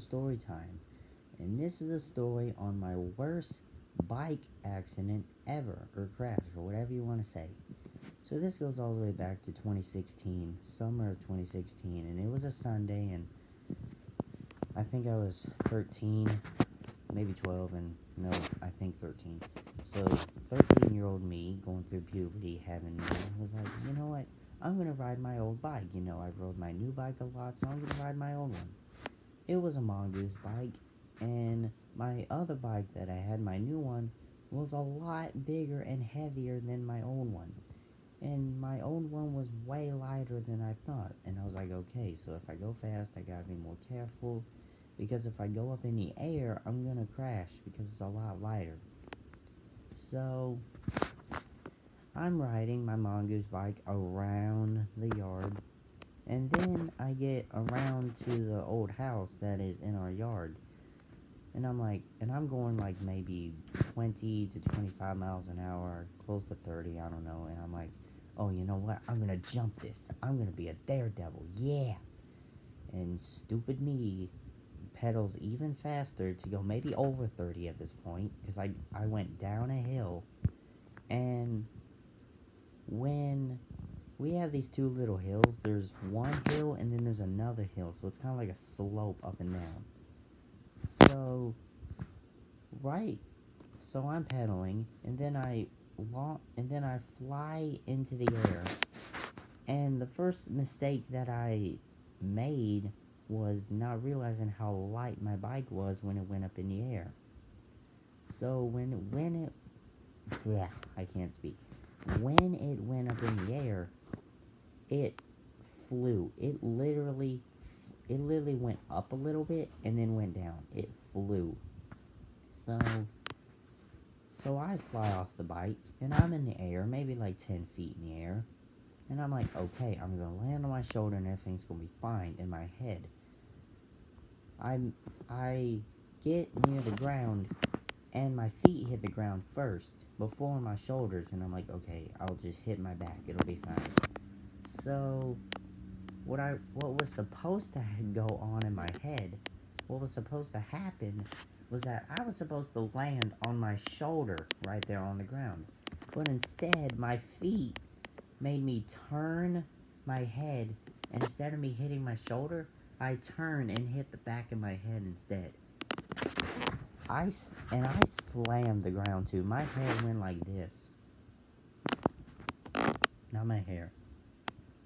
story time. And this is a story on my worst bike accident ever, or crash, or whatever you want to say. So this goes all the way back to 2016, summer of 2016, and it was a Sunday, and I think I was 13, maybe 12, and no, I think 13. So 13-year-old me going through puberty, was like, you know what? I'm gonna ride my old bike. I rode my new bike a lot, so I'm gonna ride my old one. It was a Mongoose bike, and my other bike that I had, my new one, was a lot bigger and heavier than my old one. And my old one was way lighter than I thought. And I was like, okay, so if I go fast, I gotta be more careful. Because if I go up in the air, I'm gonna crash because it's a lot lighter. So, I'm riding my Mongoose bike around the yard. And then I get around to the old house that is in our yard. And I'm going like maybe 20 to 25 miles an hour, close to 30, I don't know. And I'm like, oh, you know what? I'm gonna jump this. I'm gonna be a daredevil, yeah. And stupid me pedals even faster to go maybe over 30 at this point, because I went down a hill. And when we have these two little hills, there's one hill and then there's another hill, so it's kind of like a slope up and down. So, right, so I'm pedaling, and then I fly into the air. And the first mistake that I made was not realizing how light my bike was when it went up in the air. So I can't speak. When it went up in the air, it flew. It literally went up a little bit and then went down. It flew. So I fly off the bike, and I'm in the air, maybe like 10 feet in the air. And I'm like, okay, I'm going to land on my shoulder and everything's going to be fine in my head. I get near the ground, and my feet hit the ground first, before my shoulders, and I'm like, okay, I'll just hit my back, it'll be fine. So, what was supposed to go on in my head, what was supposed to happen, was that I was supposed to land on my shoulder, right there on the ground. But instead, my feet made me turn my head, and instead of me hitting my shoulder, I turned and hit the back of my head instead. I slammed the ground too. My head went like this. Not my hair.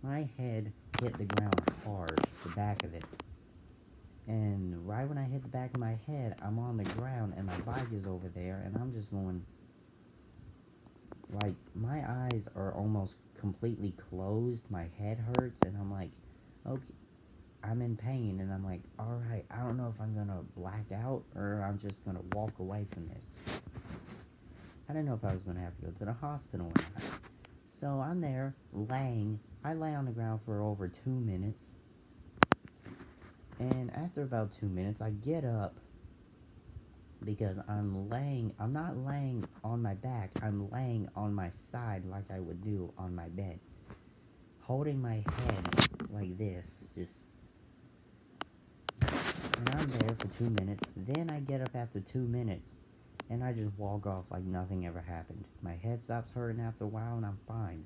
My head hit the ground hard, the back of it. And right when I hit the back of my head, I'm on the ground, and my bike is over there, and I'm just going, like, my eyes are almost completely closed, my head hurts, and I'm like, okay, I'm in pain, and I'm like, alright, I don't know if I'm gonna black out, or I'm just gonna walk away from this. I didn't know if I was gonna have to go to the hospital or not. So I'm there, I lay on the ground for over 2 minutes, and after about 2 minutes, I get up, because I'm not laying on my back, I'm laying on my side like I would do on my bed. Holding my head like this, and I'm there for 2 minutes. Then I get up after 2 minutes, and I just walk off like nothing ever happened. My head stops hurting after a while, and I'm fine.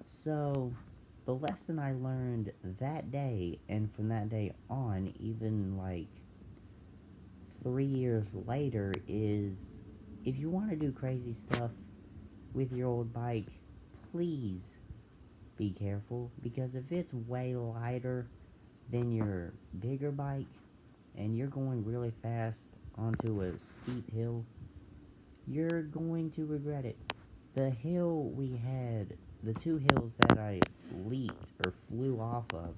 So, the lesson I learned that day, and from that day on, even like 3 years later, is if you want to do crazy stuff with your old bike, please be careful, because if it's way lighter than your bigger bike and you're going really fast onto a steep hill, you're going to regret it. The two hills that I leaped or flew off of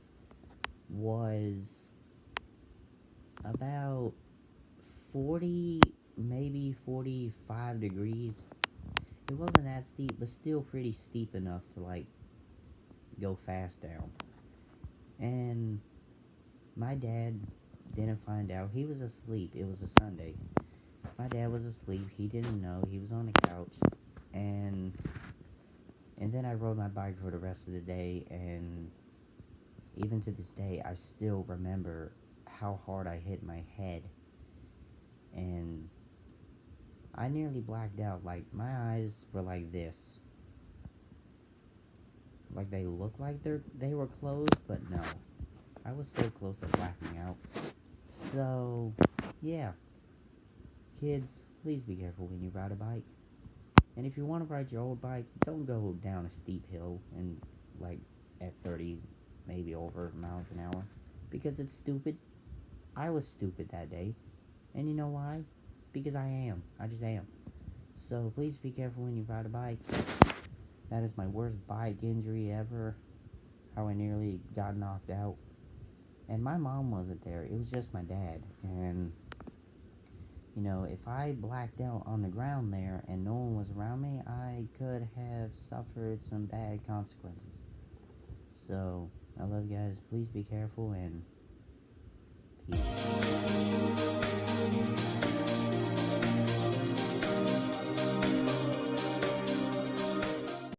was about 40, maybe 45 degrees. It wasn't that steep, but still pretty steep enough to, like, go fast down. And my dad didn't find out. He was asleep. It was a Sunday. My dad was asleep. He didn't know. He was on the couch. And then I rode my bike for the rest of the day, and even to this day, I still remember how hard I hit my head. And I nearly blacked out. Like, my eyes were like this. Like, they look like they were closed, but no. I was so close to blacking out. So, yeah. Kids, please be careful when you ride a bike. And if you want to ride your old bike, don't go down a steep hill and, like, at 30, maybe over miles an hour. Because it's stupid. I was stupid that day. And you know why? Because I am. I just am. So, please be careful when you ride a bike. That is my worst bike injury ever. How I nearly got knocked out. And my mom wasn't there. It was just my dad. And, you know, if I blacked out on the ground there and no one was around me, I could have suffered some bad consequences. So, I love you guys. Please be careful and peace.